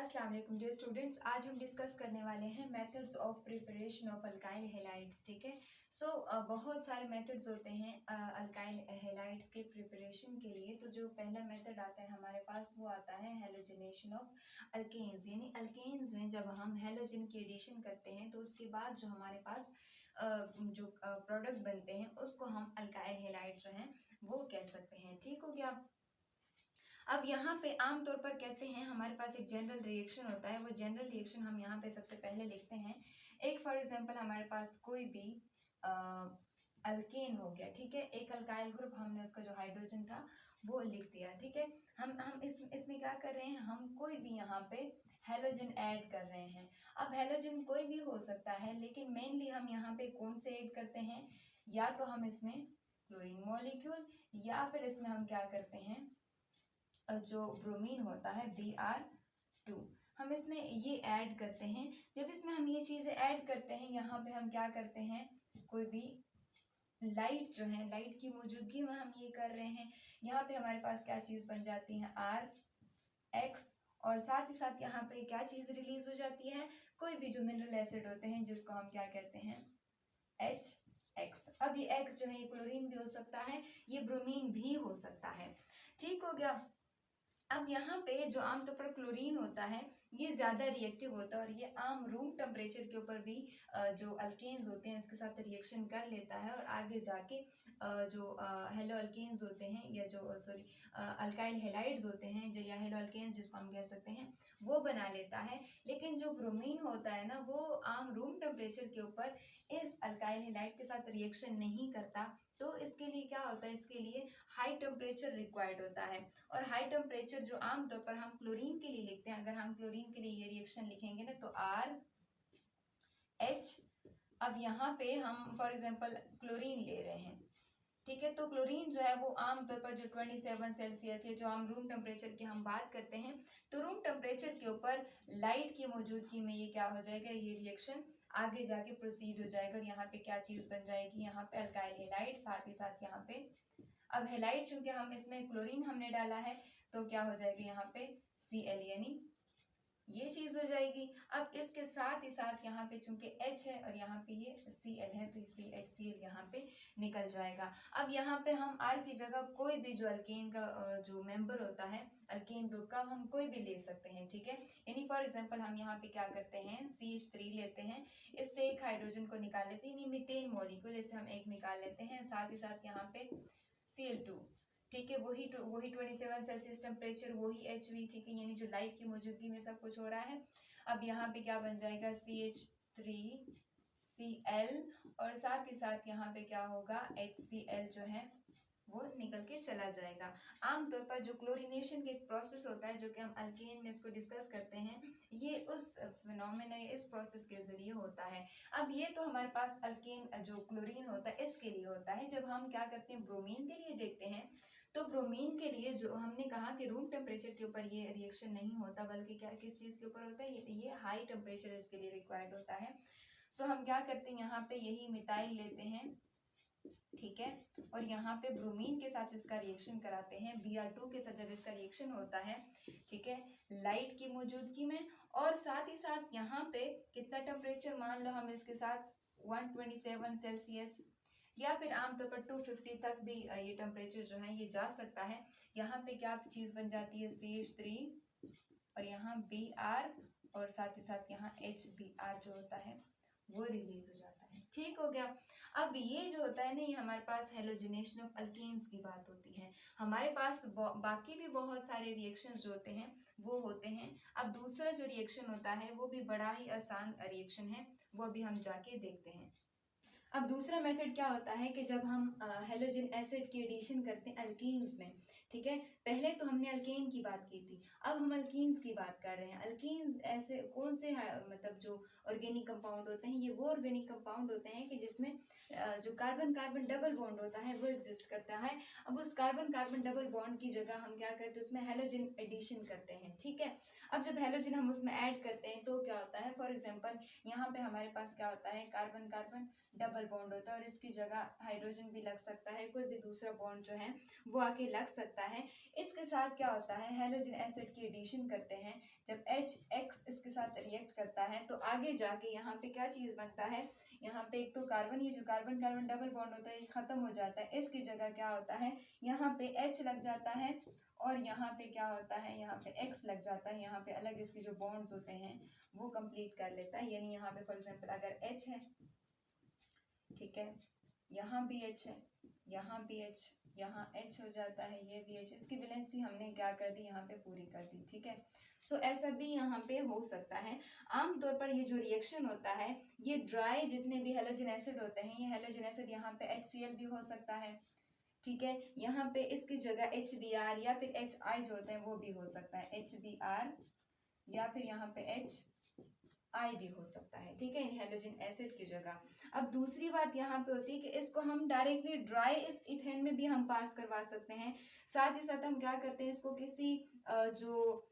अस्सलाम वालेकुम dear students. आज हम डिस्कस करने वाले हैं methods of preparation of alkyl halides. ठीक है। बहुत सारे मेथड्स होते हैं अल्काइल हैलाइड्स के प्रिपरेशन के लिए। तो जो पहला मेथड आता है हमारे पास वो आता है हेलोजिनेशन ऑफ अल्केन्स। यानी अल्केन्स में जब हम हेलोजन की एडिशन करते हैं तो उसके बाद जो हमारे पास जो प्रोडक्ट बनते हैं उसको हम अल्काइल हैलाइड जो हैं वो कह सकते हैं। ठीक हो गया। अब यहाँ पे आमतौर पर कहते हैं हमारे पास एक जनरल रिएक्शन होता है। वो जनरल रिएक्शन हम यहाँ पे सबसे पहले लिखते हैं। एक फॉर एग्जांपल हमारे पास कोई भी अल्केन हो गया। ठीक है। एक अल्काइल ग्रुप हमने उसका जो हाइड्रोजन था वो लिख दिया। ठीक है। हम इसमें क्या कर रहे हैं, हम कोई भी यहाँ पे हेलोजन ऐड कर रहे हैं। अब हेलोजन कोई भी हो सकता है, लेकिन मेनली हम यहाँ पे कौन से ऐड करते हैं, या तो हम इसमें क्लोरीन मॉलिक्यूल या फिर इसमें हम क्या करते हैं जो ब्रोमीन होता है Br2 हम इसमें ये ऐड करते हैं। जब इसमें हम ये चीज़ें ऐड करते हैं यहाँ पे हम क्या करते हैं, कोई भी लाइट जो है, लाइट की मौजूदगी में हम ये कर रहे हैं। यहाँ पे हमारे पास क्या चीज़ बन जाती है RX, और साथ ही साथ यहाँ पे क्या चीज़ रिलीज हो जाती है, कोई भी जो मिनरल एसिड होते हैं जिसको हम क्या कहते हैं HX। अब ये X जो है ये क्लोरीन भी हो सकता है, ये ब्रोमीन भी हो सकता है। ठीक हो गया। अब यहाँ पे जो आमतौर पर क्लोरीन होता है ये ज़्यादा रिएक्टिव होता है और ये आम रूम टेम्परेचर के ऊपर भी जो अल्केन्स होते हैं इसके साथ रिएक्शन कर लेता है और आगे जाके जो हेलो अल्केन्स होते हैं या जो सॉरी अल्काइल हैलाइड्स होते हैं जो, या हेलो अल्केन्स जिसको हम कह सकते हैं, वो बना लेता है। लेकिन जो ब्रोमीन होता है ना वो आम रूम टेम्परेचर के ऊपर इस अल्काइल हैलाइड के साथ रिएक्शन नहीं करता। तो इसके लिए क्या होता है, इसके लिए हाई टेम्परेचर रिक्वायर्ड होता है। और हाई टेम्परेचर जो आमतौर पर हम क्लोरीन के लिए लिखते हैं, अगर हम क्लोरीन के लिए ये रिएक्शन लिखेंगे ना तो RH। अब यहाँ पे हम फॉर एग्जांपल क्लोरीन ले रहे हैं। ठीक है। तो क्लोरीन जो है वो आमतौर पर जो 27 सेल्सियस है, जो हम रूम टेम्परेचर की हम बात करते हैं, तो रूम टेम्परेचर के ऊपर लाइट की मौजूदगी में ये क्या हो जाएगा, ये रिएक्शन आगे जाके प्रोसीड हो जाएगा। और यहाँ पे क्या चीज़ बन जाएगी, यहाँ पे अल्काइल हैलाइड, साथ ही साथ यहाँ पे अब हैलाइड चूंकि हम इसमें क्लोरीन हमने डाला है तो क्या हो जाएगा यहाँ पे Cl, यानी ये चीज हो जाएगी। अब इसके साथ ही साथ यहाँ पे चूंकि H है और यहाँ पे ये Cl है तो CHCl यहाँ पे निकल जाएगा। अब यहाँ पे हम R की जगह कोई भी जो अल्केन का जो मेंबर होता है अल्केन ग्रुप का हम कोई भी ले सकते हैं। ठीक है। यानी फॉर एग्जांपल हम यहाँ पे क्या करते हैं, CH3 लेते हैं, इससे एक हाइड्रोजन को निकाल लेते हैं, मीथेन मॉलिक्यूल, इससे हम एक निकाल लेते हैं, साथ ही साथ यहाँ पे Cl2। ठीक है। वही 27 सेल्सियस टेम्परेचर, वही HV। ठीक है। यानी जो लाइट की मौजूदगी में सब कुछ हो रहा है। अब यहाँ पे क्या बन जाएगा, CH3Cl, और साथ ही साथ यहाँ पे क्या होगा, HCl जो है वो निकल के चला जाएगा। आमतौर पर जो क्लोरीनेशन के प्रोसेस होता है जो कि हम अल्केन में इसको डिस्कस करते हैं, ये उस फिनोमेना इस प्रोसेस के जरिए होता है। अब ये तो हमारे पास अल्केन जो क्लोरीन होता है इसके लिए होता है। जब हम क्या करते हैं ब्रोमीन के लिए देखते हैं, तो ब्रोमीन के लिए जो हमने कहा कि रूम टेम्परेचर के ऊपर ये रिएक्शन नहीं होता, बल्कि क्या किस चीज़ के ऊपर होता है, ये हाई टेम्परेचर इसके लिए रिक्वायर्ड होता है। सो हम क्या करते हैं, यहाँ पे यही मिथाइल लेते हैं। ठीक है। और यहाँ पे ब्रोमीन के साथ इसका रिएक्शन कराते हैं, Br2 के साथ जब इसका रिएक्शन होता है, ठीक है, लाइट की मौजूदगी में, और साथ ही साथ यहाँ पे कितना टेम्परेचर मान लो हम इसके साथ 127 सेल्सियस या फिर आमतौर पर 250 तक भी ये टेम्परेचर जो है ये जा सकता है। यहाँ पे क्या चीज़ बन जाती है, CH3 और यहाँ Br, और साथ ही साथ यहाँ HBr जो होता है वो रिलीज हो जाता है। ठीक हो गया। अब ये जो होता है ना, ये हमारे पास हेलोजिनेशन ऑफ अल्केन्स की बात होती है। हमारे पास बाकी भी बहुत सारे रिएक्शंस जो होते हैं वो होते हैं। अब दूसरा जो रिएक्शन होता है वो भी बड़ा ही आसान रिएक्शन है, वो अभी हम जाके देखते हैं। अब दूसरा मेथड क्या होता है कि जब हम हेलोजन एसिड की एडिशन करते हैं अल्कीन्स में। ठीक है। पहले तो हमने अल्केन की बात की थी, अब हम अल्कीन्स की बात कर रहे हैं। अल्कीन्स ऐसे कौन से मतलब जो ऑर्गेनिक कंपाउंड होते हैं, ये वो ऑर्गेनिक कंपाउंड होते हैं कि जिसमें जो कार्बन कार्बन डबल बॉन्ड होता है वो एग्जिस्ट करता है। अब उस कार्बन कार्बन डबल बॉन्ड की जगह हम क्या करते हैं, उसमें हेलोजन एडिशन करते हैं। ठीक है। अब जब हेलोजन हम उसमें ऐड करते हैं तो क्या होता है, फॉर एग्जाम्पल यहाँ पे हमारे पास क्या होता है, कार्बन कार्बन डबल बॉन्ड होता है और इसकी जगह हाइड्रोजन भी लग सकता है, कोई भी दूसरा बॉन्ड जो है वो आके लग सकता करता है, इसके साथ क्या होता है, हैलोजन एसिड की एडिशन करते हैं, जब HX इसके साथ रिएक्ट करता है तो आगे जाके यहाँ पे क्या चीज़ बनता है, यहाँ पे एक तो कार्बन, ये जो कार्बन कार्बन डबल बॉन्ड होता है ये खत्म हो जाता है, इसकी जगह क्या होता है, यहाँ पे H लग जाता है और यहाँ पे क्या होता है, यहाँ पे X लग जाता है, यहाँ पे अलग इसके जो बॉन्ड्स होते हैं वो कंप्लीट कर लेता है। यानी यहाँ पे फॉर एग्जांपल अगर H है, ठीक है, यहाँ भी H है, यहाँ भी H, यहाँ H हो जाता है, ये भी H, इसकी वैलेंसी हमने क्या कर दी, यहाँ पे पूरी कर दी, ठीक है। सो ऐसा भी यहाँ पे हो सकता है। आमतौर पर ये जो रिएक्शन होता है, ये ड्राई जितने भी हैलोजन एसिड होते हैं, ये हैलोजन एसिड यहाँ पे HCl भी हो सकता है, ठीक है, यहाँ पे इसकी जगह HBr या फिर HI जो होते हैं वो भी हो सकता है, HBr या फिर यहाँ पे HI भी हो सकता है, ठीक है, इन हैलोजन एसिड की जगह। अब दूसरी बात यहाँ पे होती है कि इसको हम डायरेक्टली ड्राई इस इथेन में भी हम पास करवा सकते हैं। साथ ही साथ हम क्या करते हैं, इसको किसी जो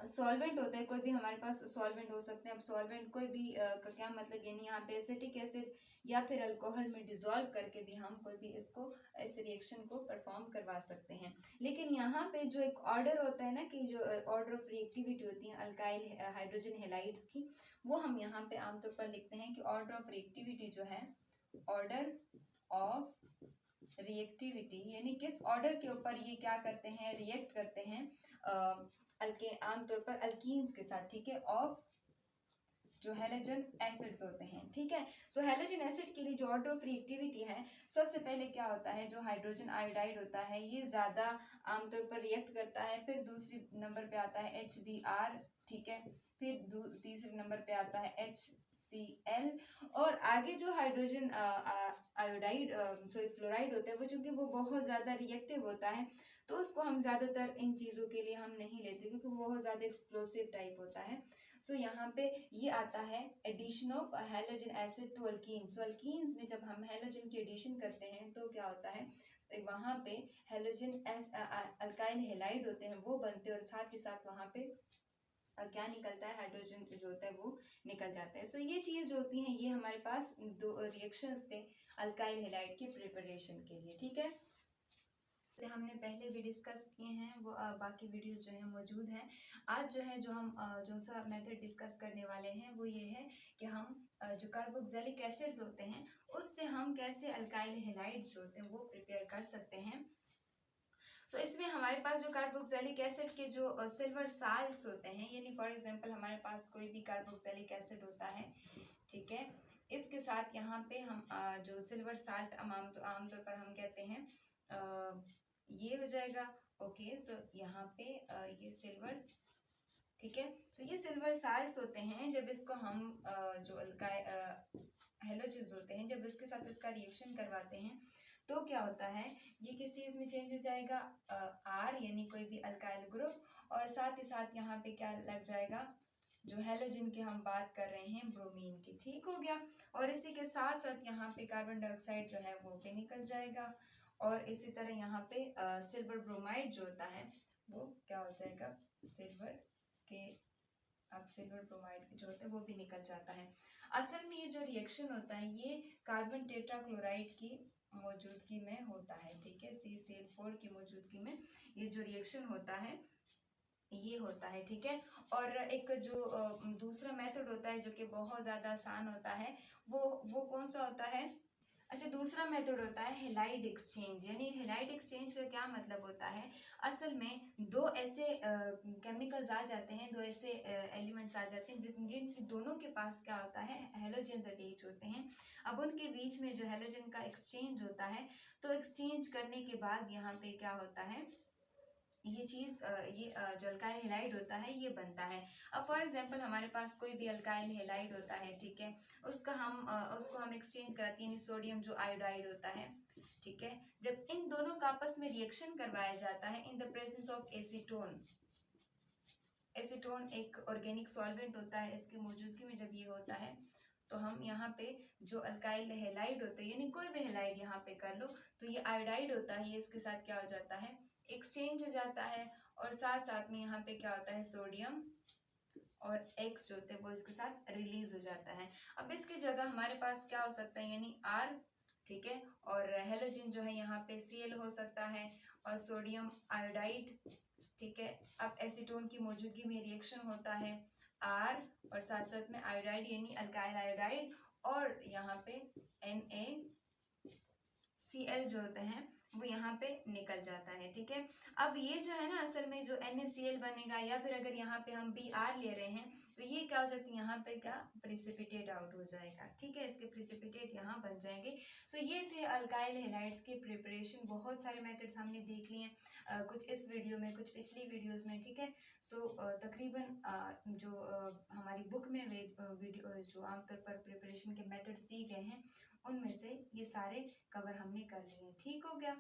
सॉल्वेंट होता है, कोई भी हमारे पास सॉल्वेंट हो सकते हैं। अब सॉल्वेंट कोई भी का क्या मतलब, यानी यहाँ पे एसिटिक एसिड या फिर अल्कोहल में डिसॉल्व करके भी हम कोई भी इसको इस रिएक्शन को परफॉर्म करवा सकते हैं। लेकिन यहाँ पे जो एक ऑर्डर होता है ना, कि जो ऑर्डर ऑफ रिएक्टिविटी होती है अल्काइल हाइड्रोजन हैलाइड्स की, वो हम यहाँ पे आमतौर पर लिखते हैं कि ऑर्डर ऑफ रिएक्टिविटी जो है, ऑर्डर ऑफ रिएक्टिविटी, यानी किस ऑर्डर के ऊपर ये क्या करते हैं, रिएक्ट करते हैं आमतौर पर अल्कीन्स के साथ, ठीक है, ऑफ जो हैलोजन एसिड्स होते हैं, ठीक है। सो हैलोजन एसिड के लिए जो ऑर्डर ऑफ रिएक्टिविटी है, सबसे पहले क्या होता है, जो हाइड्रोजन आयोडाइड होता है ये ज्यादा आमतौर पर रिएक्ट करता है, फिर दूसरी नंबर पे आता है HBr, ठीक है, फिर तीसरे नंबर पे आता है HCl, और आगे जो हाइड्रोजन आयोडाइड सॉरी फ्लोराइड होता है वो, चूंकि वो बहुत ज़्यादा रिएक्टिव होता है तो उसको हम ज़्यादातर इन चीज़ों के लिए हम नहीं लेते, क्योंकि वो बहुत ज़्यादा एक्सप्लोसिव टाइप होता है। सो यहाँ पे ये आता है addition of halogen acid to alkene. So alkenes में जब हम हैलोजन की एडिशन करते हैं तो क्या होता है, वहाँ पे हैलोजन अल्काइल हैलाइड होते हैं वो बनते हैं, और साथ ही साथ वहाँ पे क्या निकलता है, हाइड्रोजन जो होता है वो निकल जाता है। सो ये चीज़ जो होती है, ये हमारे पास दो रिएक्शंस थे अल्काइल हैलाइड के प्रिपरेशन के लिए, ठीक है। हमने पहले भी डिस्कस किए हैं, वो बाकी वीडियोस जो हैं मौजूद हैं। आज जो है जो हम जो सा मेथड डिस्कस करने वाले हैं वो ये है कि हम जो कार्बोक्सिलिक एसिड्स होते हैं उससे हम कैसे अल्काइल हैलाइड जो होते हैं वो प्रिपेयर कर सकते हैं। तो इसमें हमारे पास जो कार्बोक्सिलिक एसिड के जो सिल्वर साल्ट्स होते हैं, यानी फॉर एग्जांपल हमारे पास कोई भी कार्बोक्सिलिक एसिड होता है, ठीक है, इसके साथ यहाँ पे हम जो सिल्वर साल्ट आमतौर पर हम कहते हैं ये हो जाएगा, ओके। सो यहाँ पे ये सिल्वर, ठीक है। सो ये सिल्वर साल्ट्स होते हैं, जब इसको हम जो हैलोजन्स होते हैं जब इसके साथ इसका रिएक्शन करवाते हैं तो क्या होता है, ये किस चीज़ में चेंज हो जाएगा, आर यानी कोई भी अल्काइल ग्रुप, और साथ ही साथ यहाँ पे क्या लग जाएगा, जो हैलोजन की हम बात कर रहे हैं ब्रोमीन की, ठीक हो गया। और इसी के साथ साथ यहाँ पे कार्बन डाइऑक्साइड जो है वो भी निकल जाएगा, और इसी तरह यहाँ पे सिल्वर ब्रोमाइड जो होता है वो क्या हो जाएगा, सिल्वर के अब सिल्वर ब्रोमाइड जो होता है वो भी निकल जाता है। असल में ये जो रिएक्शन होता है ये कार्बन टेट्राक्लोराइड की मौजूदगी में होता है, ठीक है, CCl4 की मौजूदगी में ये जो रिएक्शन होता है ये होता है, ठीक है। और एक जो दूसरा मेथड होता है जो कि बहुत ज़्यादा आसान होता है, वो कौन सा होता है, अच्छा, दूसरा मेथड होता है हैलाइड एक्सचेंज। यानी हैलाइड एक्सचेंज का क्या मतलब होता है, असल में दो ऐसे केमिकल्स आ जाते हैं, दो ऐसे एलिमेंट्स आ जाते हैं जिनके दोनों के पास क्या होता है, हैलोजन्स अटैच होते हैं। अब उनके बीच में जो हैलोजन का एक्सचेंज होता है, तो एक्सचेंज करने के बाद यहाँ पे क्या होता है, ये चीज़ जो अल्काइल हैलाइड होता है ये बनता है। अब फॉर एग्जांपल हमारे पास कोई भी अल्काइल हैलाइड होता है, ठीक है, उसको हम एक्सचेंज कराते हैं सोडियम जो आयोडाइड होता है, ठीक है। जब इन दोनों का आपस में रिएक्शन करवाया जाता है in the presence of acetone, acetone एक ऑर्गेनिक सॉल्वेंट होता है, इसकी मौजूदगी में जब ये होता है तो हम यहाँ पे जो अल्काइल हैलाइड होता है, यानी कोई भी हैलाइड यहाँ पे कर लो, तो ये आयोडाइड होता है, ये इसके साथ क्या हो जाता है, एक्सचेंज हो जाता है, और साथ साथ में यहाँ पे क्या होता है, सोडियम और X जो होते हैं वो इसके साथ रिलीज हो जाता है। अब इसकी जगह हमारे पास क्या हो सकता है, यानी R, ठीक है, और हैलोजन जो है यहाँ पे Cl हो सकता है, और सोडियम आयोडाइड, ठीक है। अब एसीटोन की मौजूदगी में रिएक्शन होता है R और साथ साथ में आयोडाइड यानी अल्काइल आयोडाइड और यहाँ पे NaCl जो होते हैं वो यहाँ पे निकल जाता है, ठीक है। अब ये जो है ना असल में जो NaCl बनेगा या फिर अगर यहाँ पे हम Br ले रहे हैं तो ये क्या हो जाता है, यहाँ पे क्या प्रिसिपिटेट आउट हो जाएगा, ठीक है। इसके प्रिसिपिटेट यहाँ बन जाएंगे। सो ये थे अल्काइल हैलाइड्स के प्रिपरेशन। बहुत सारे मेथड्स हमने देख लिए हैं, कुछ इस वीडियो में, कुछ पिछली वीडियोस में, ठीक है। सो तकरीबन जो हमारी बुक में वीडियो जो आमतौर पर प्रिपरेशन के मेथड्स दिए गए हैं उनमें से ये सारे कवर हमने कर लिए हैं, ठीक हो गया।